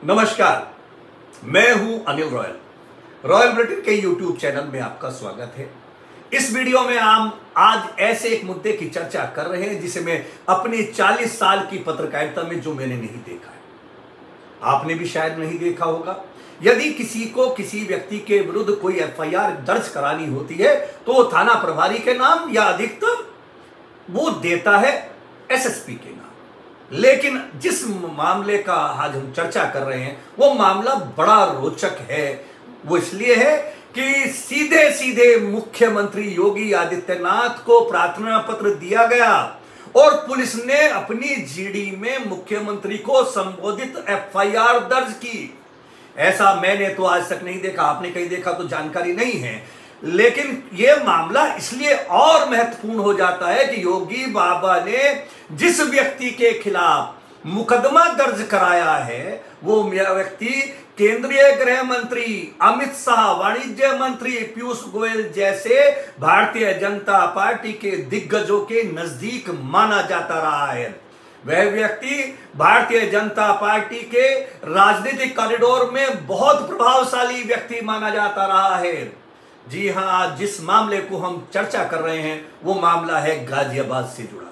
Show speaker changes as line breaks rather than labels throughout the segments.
नमस्कार, मैं हूं अनिल रॉयल। रॉयल ब्रिटेन के यूट्यूब चैनल में आपका स्वागत है। इस वीडियो में हम आज ऐसे एक मुद्दे की चर्चा कर रहे हैं जिसे मैं अपनी 40 साल की पत्रकारिता में जो मैंने नहीं देखा है, आपने भी शायद नहीं देखा होगा। यदि किसी को किसी व्यक्ति के विरुद्ध कोई एफआईआर दर्ज करानी होती है तो थाना प्रभारी के नाम या अधिकतम वो देता है एसएसपी के नाम। लेकिन जिस मामले का आज हम चर्चा कर रहे हैं वो मामला बड़ा रोचक है। वो इसलिए है कि सीधे सीधे मुख्यमंत्री योगी आदित्यनाथ को प्रार्थना पत्र दिया गया और पुलिस ने अपनी जीडी में मुख्यमंत्री को संबोधित एफआईआर दर्ज की। ऐसा मैंने तो आज तक नहीं देखा, आपने कहीं देखा तो जानकारी नहीं है। लेकिन यह मामला इसलिए और महत्वपूर्ण हो जाता है कि योगी बाबा ने जिस व्यक्ति के खिलाफ मुकदमा दर्ज कराया है वो व्यक्ति केंद्रीय गृह मंत्री अमित शाह, वाणिज्य मंत्री पीयूष गोयल जैसे भारतीय जनता पार्टी के दिग्गजों के नजदीक माना जाता रहा है। वह व्यक्ति भारतीय जनता पार्टी के राजनीतिक कॉरिडोर में बहुत प्रभावशाली व्यक्ति माना जाता रहा है। जी हां, आज जिस मामले को हम चर्चा कर रहे हैं वो मामला है गाजियाबाद से जुड़ा।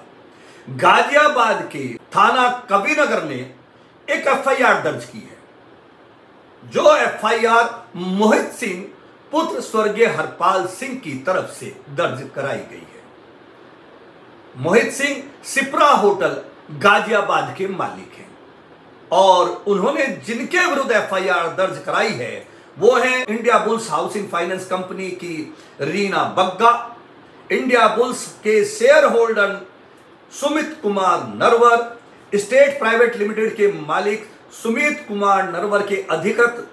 गाजियाबाद के थाना कविनगर ने एक एफआईआर दर्ज की है, जो एफआईआर मोहित सिंह पुत्र स्वर्गीय हरपाल सिंह की तरफ से दर्ज कराई गई है। मोहित सिंह सिप्रा होटल गाजियाबाद के मालिक हैं और उन्होंने जिनके विरुद्ध एफआईआर दर्ज कराई है वो है India bulls housing finance company की रीना बग्गा, इंडिया बुल्स के share holder Sumit Kumar Narwar, state private limited के मालिक सुमित कुमार नरवर के अधिकृत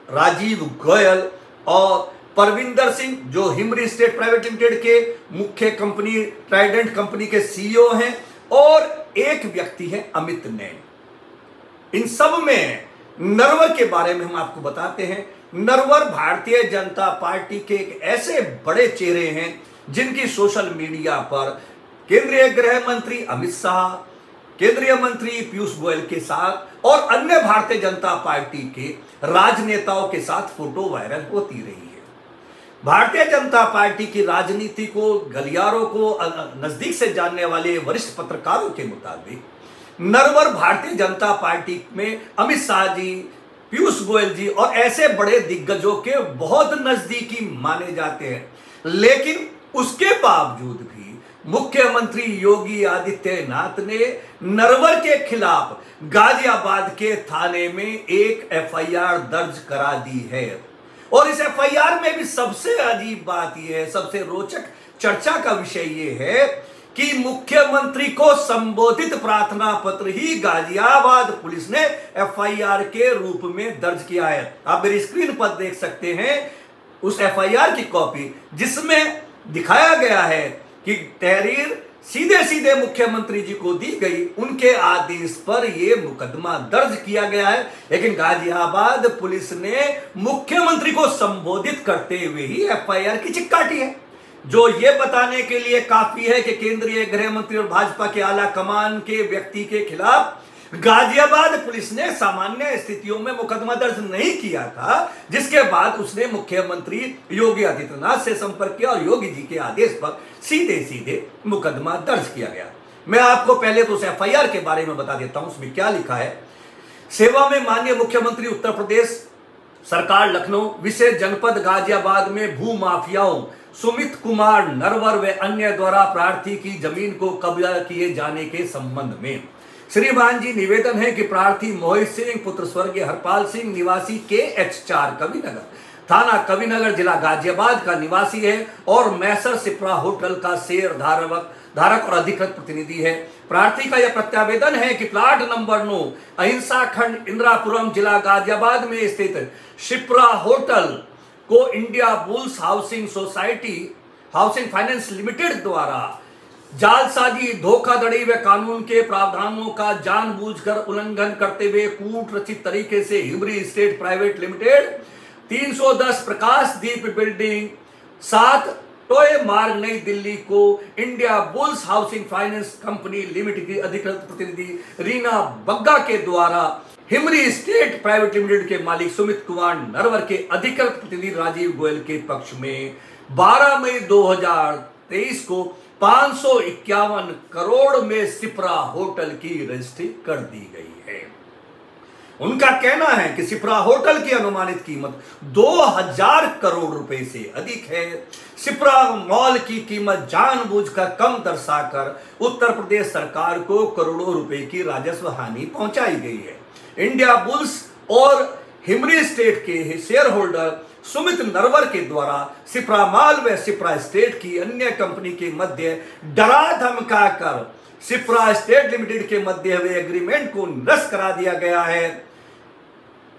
राजीव गोयल और परविंदर सिंह जो हिमरी स्टेट प्राइवेट लिमिटेड के मुख्य कंपनी ट्राइडेंट कंपनी के सीईओ हैं, और एक व्यक्ति है अमित नैन। इन सब में नरवर के बारे में हम आपको बताते हैं। नरवर भारतीय जनता पार्टी के एक ऐसे बड़े चेहरे हैं जिनकी सोशल मीडिया पर केंद्रीय गृह मंत्री अमित शाह, केंद्रीय मंत्री पीयूष गोयल के साथ और अन्य भारतीय जनता पार्टी के राजनेताओं के साथ फोटो वायरल होती रही है। भारतीय जनता पार्टी की राजनीति को, गलियारों को नजदीक से जानने वाले वरिष्ठ पत्रकारों के मुताबिक नरवर भारतीय जनता पार्टी में अमित शाह जी, पीयूष गोयल जी और ऐसे बड़े दिग्गजों के बहुत नजदीकी माने जाते हैं। लेकिन उसके बावजूद भी मुख्यमंत्री योगी आदित्यनाथ ने नरवर के खिलाफ गाजियाबाद के थाने में एक एफआईआर दर्ज करा दी है। और इस एफआईआर में भी सबसे अजीब बात यह है, सबसे रोचक चर्चा का विषय यह है कि मुख्यमंत्री को संबोधित प्रार्थना पत्र ही गाजियाबाद पुलिस ने एफआईआर के रूप में दर्ज किया है। आप मेरी स्क्रीन पर देख सकते हैं उस एफआईआर की कॉपी, जिसमें दिखाया गया है कि तहरीर सीधे सीधे मुख्यमंत्री जी को दी गई, उनके आदेश पर यह मुकदमा दर्ज किया गया है। लेकिन गाजियाबाद पुलिस ने मुख्यमंत्री को संबोधित करते हुए ही एफआईआर की चिक काटी है, जो यह बताने के लिए काफी है कि केंद्रीय गृह मंत्री और भाजपा के आला कमान के व्यक्ति के खिलाफ गाजियाबाद पुलिस ने सामान्य स्थितियों में मुकदमा दर्ज नहीं किया था। जिसके बाद उसने मुख्यमंत्री योगी आदित्यनाथ से संपर्क किया और योगी जी के आदेश पर सीधे सीधे मुकदमा दर्ज किया गया। मैं आपको पहले तो उस एफआईआर के बारे में बता देता हूं, उसमें क्या लिखा है। सेवा में माननीय मुख्यमंत्री उत्तर प्रदेश सरकार लखनऊ विशेष जनपद गाजियाबाद में भू माफियाओं सुमित कुमार नरवर व अन्य द्वारा प्रार्थी की जमीन को कब्जा किए जाने के संबंध में श्रीमान जी निवेदन है कि प्रार्थी मोहित सिंह पुत्र स्वर्गीय हरपाल सिंह निवासी KH4 कविनगर थाना कविनगर जिला गाजियाबाद का निवासी है और मैसर सिप्रा होटल का शेयर धारक और अधिकृत प्रतिनिधि है। प्रार्थी का यह प्रत्यावेदन है कि प्लाट नंबर 9 अहिंसा खंड इंदिरापुरम जिला गाजियाबाद में स्थित सिप्रा होटल को India bulls housing society housing finance limited द्वारा जालसाजी, धोखाधड़ी व कानून के प्रावधानों का जानबूझकर उल्लंघन करते हुए कूट रचित तरीके से हिमरी स्टेट प्राइवेट लिमिटेड 310 प्रकाश दीप बिल्डिंग 7 टोए मार्ग नई दिल्ली को India bulls housing finance company limited की अधिकृत प्रतिनिधि रीना बग्गा के द्वारा हिमरी स्टेट प्राइवेट लिमिटेड के मालिक सुमित कुमार नरवर के अधिकृत प्रतिनिधि राजीव गोयल के पक्ष में 12 मई 2023 को 551 करोड़ में सिप्रा होटल की रजिस्ट्री कर दी गई है। उनका कहना है कि सिप्रा होटल की अनुमानित कीमत 2000 करोड़ रुपए से अधिक है। सिप्रा मॉल की कीमत जानबूझकर कम दर्शाकर उत्तर प्रदेश सरकार को करोड़ों रुपए की राजस्व हानि पहुंचाई गई है। इंडिया बुल्स और हिमरी स्टेट के शेयर होल्डर सुमित नरवर के द्वारा सिप्रा मॉल व सिप्रा स्टेट की अन्य कंपनी के मध्य डरा धमका कर सिप्रा स्टेट लिमिटेड के मध्य हुए एग्रीमेंट को निरस्त करा दिया गया है।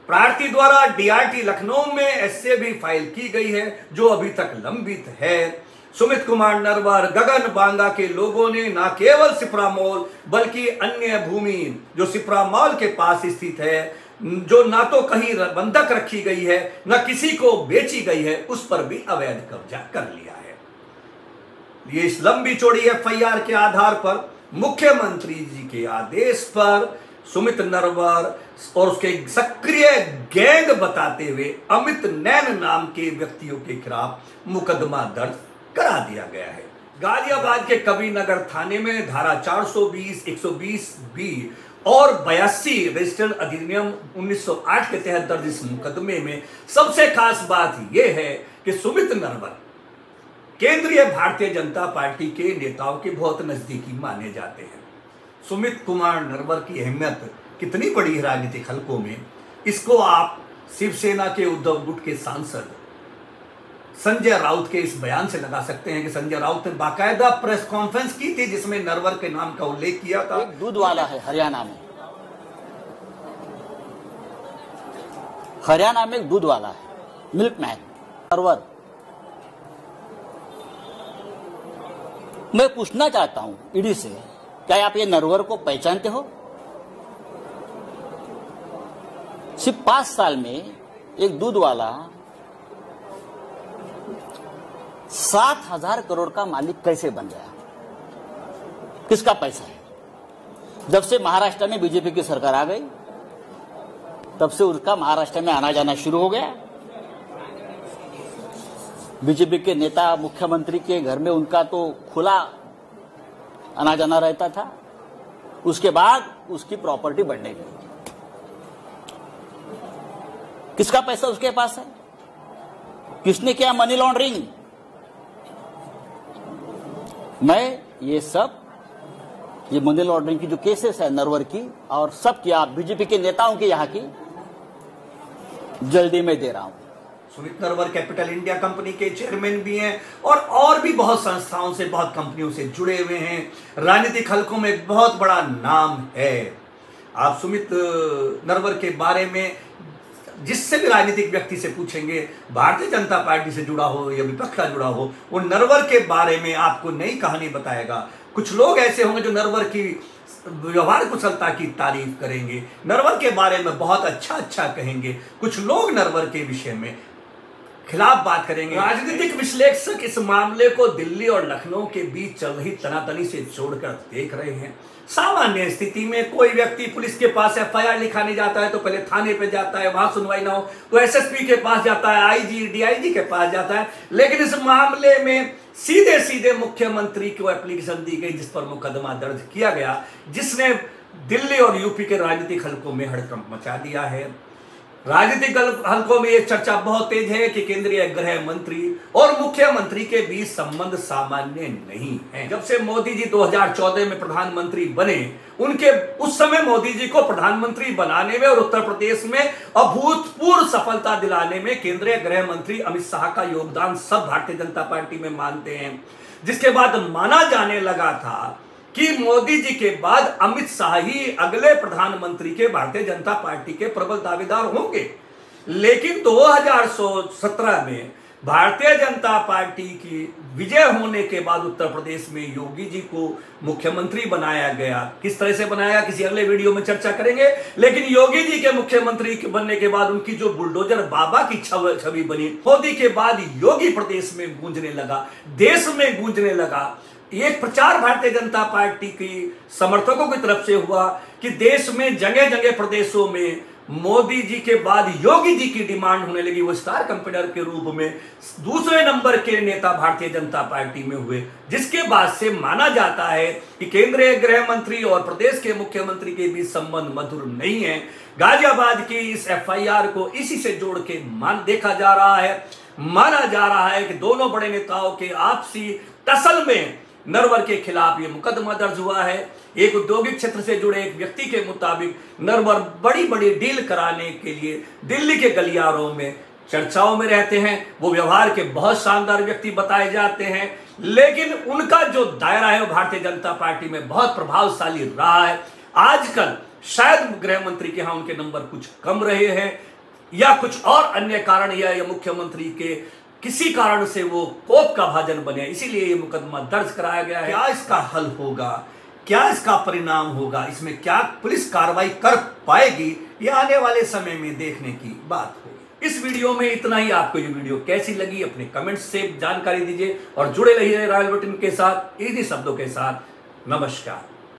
प्रार्थी द्वारा डीआरटी लखनऊ में एसए भी फाइल की गई है जो अभी तक लंबित है। सुमित कुमार नरवर गगन बांगा के लोगों ने न केवल सिप्रा मॉल बल्कि अन्य भूमि जो सिप्रा मॉल के पास स्थित है, जो ना तो कहीं बंधक रखी गई है न किसी को बेची गई है, उस पर भी अवैध कब्जा कर लिया है। ये इस लंबी चौड़ी एफआईआर के आधार पर मुख्यमंत्री जी के आदेश पर सुमित नरवर और उसके सक्रिय गैंग बताते हुए अमित नैन नाम के व्यक्तियों के खिलाफ मुकदमा दर्ज करा दिया गया है। गाजियाबाद के कबीरनगर थाने में धारा 420, 120B और 82 रजिस्टर्ड अधिनियम 1908 के तहत दर्ज इस मुकदमे में सबसे खास बात यह है कि सुमित नरवर केंद्रीय भारतीय जनता पार्टी के नेताओं के बहुत नजदीकी माने जाते हैं। सुमित कुमार नरवर की अहमियत कितनी बड़ी है राजनीतिक हलकों में, इसको आप शिवसेना के उद्धव गुट के सांसद संजय राउत के इस बयान से लगा सकते हैं कि संजय राउत ने बाकायदा प्रेस कॉन्फ्रेंस की थी जिसमें नरवर के नाम का उल्लेख किया था।
एक दूध वाला है हरियाणा में, हरियाणा में एक दूध वाला है, मिल्कमैन नरवर। मैं पूछना चाहता हूं ईडी से, क्या आप ये नरवर को पहचानते हो? सिर्फ 5 साल में एक दूध वाला 7,000 करोड़ का मालिक कैसे बन गया? किसका पैसा है? जब से महाराष्ट्र में बीजेपी की सरकार आ गई तब से उसका महाराष्ट्र में आना जाना शुरू हो गया। बीजेपी के नेता मुख्यमंत्री के घर में उनका तो खुला आना जाना रहता था। उसके बाद उसकी प्रॉपर्टी बढ़ने लगी। किसका पैसा उसके पास है? किसने किया मनी लॉन्ड्रिंग? मैं ये मनी लॉन्ड्रिंग की जो केसेस है नरवर की और सब की आप बीजेपी के नेताओं की यहां की जल्दी में दे रहा हूं।
Sumit Narwar capital India company के चेयरमैन भी हैं और भी बहुत संस्थाओं से, बहुत कंपनियों से जुड़े हुए हैं। राजनीतिक हलकों में बहुत बड़ा नाम है। आप सुमित नरवर के बारे में जिससे भी राजनीतिक व्यक्ति से पूछेंगे, भारतीय जनता पार्टी से जुड़ा हो या विपक्ष का जुड़ा हो, वो नरवर के बारे में आपको नई कहानी बताएगा। कुछ लोग ऐसे होंगे जो नरवर की व्यवहार कुशलता की तारीफ करेंगे, नरवर के बारे में बहुत अच्छा कहेंगे। कुछ लोग नरवर के विषय में खिलाफ बात करेंगे। राजनीतिक विश्लेषक इस मामले को दिल्ली और लखनऊ के बीच चल रही तनातनी से जोड़कर देख रहे हैं। सामान्य स्थिति में कोई व्यक्ति पुलिस के पास एफआईआर लिखाने जाता है तो पहले थाने पे जाता है, वहां सुनवाई ना हो तो एसएसपी के पास जाता है, आईजी डीआईजी के पास जाता है। लेकिन इस मामले में सीधे मुख्यमंत्री को एप्लीकेशन दी गई जिस पर मुकदमा दर्ज किया गया, जिसने दिल्ली और यूपी के राजनीतिक हलकों में हड़कंप मचा दिया है। राजनीतिक हलकों में यह चर्चा बहुत तेज है कि केंद्रीय गृह मंत्री और मुख्यमंत्री के बीच संबंध सामान्य नहीं है। जब से मोदी जी 2014 में प्रधानमंत्री बने, उस समय मोदी जी को प्रधानमंत्री बनाने में और उत्तर प्रदेश में अभूतपूर्व सफलता दिलाने में केंद्रीय गृह मंत्री अमित शाह का योगदान सब भारतीय जनता पार्टी में मानते हैं। जिसके बाद माना जाने लगा था कि मोदी जी के बाद अमित शाह ही अगले प्रधानमंत्री के भारतीय जनता पार्टी के प्रबल दावेदार होंगे। लेकिन 2017 में भारतीय जनता पार्टी की विजय होने के बाद उत्तर प्रदेश में योगी जी को मुख्यमंत्री बनाया गया। किस तरह से बनाया किसी अगले वीडियो में चर्चा करेंगे। लेकिन योगी जी के मुख्यमंत्री बनने के बाद उनकी जो बुलडोजर बाबा की छवि बनी, मोदी के बाद योगी प्रदेश में गूंजने लगा, देश में गूंजने लगा। एक प्रचार भारतीय जनता पार्टी की समर्थकों की तरफ से हुआ कि देश में जगह जगह प्रदेशों में मोदी जी के बाद योगी जी की डिमांड होने लगी। वो स्टार कंपेनर के रूप में दूसरे नंबर के नेता भारतीय जनता पार्टी में हुए, जिसके बाद से माना जाता है कि केंद्रीय गृह मंत्री और प्रदेश के मुख्यमंत्री के बीच संबंध मधुर नहीं है। गाजियाबाद की इस एफआईआर को इसी से जोड़ के देखा जा रहा है। माना जा रहा है कि दोनों बड़े नेताओं के आपसी टसल में नरवर के खिलाफ ये मुकदमा दर्ज हुआ है। एक औद्योगिक क्षेत्र से जुड़े एक व्यक्ति के मुताबिक नरवर बड़ी बड़ी डील कराने के लिए दिल्ली के गलियारों में चर्चाओं में रहते हैं। वो व्यवहार के बहुत शानदार व्यक्ति बताए जाते हैं, लेकिन उनका जो दायरा है वो भारतीय जनता पार्टी में बहुत प्रभावशाली रहा है। आजकल शायद गृह मंत्री के यहां उनके नंबर कुछ कम रहे हैं, या कुछ और अन्य कारण, या मुख्यमंत्री के किसी कारण से वो कोप का भाजन बने, इसीलिए ये मुकदमा दर्ज कराया गया है। क्या इसका हल होगा, क्या इसका परिणाम होगा, इसमें क्या पुलिस कार्रवाई कर पाएगी, ये आने वाले समय में देखने की बात होगी। इस वीडियो में इतना ही। आपको ये वीडियो कैसी लगी अपने कमेंट्स से जानकारी दीजिए और जुड़े रहिए रॉयल बुलेटिन के साथ, इन्हीं शब्दों के साथ। नमस्कार।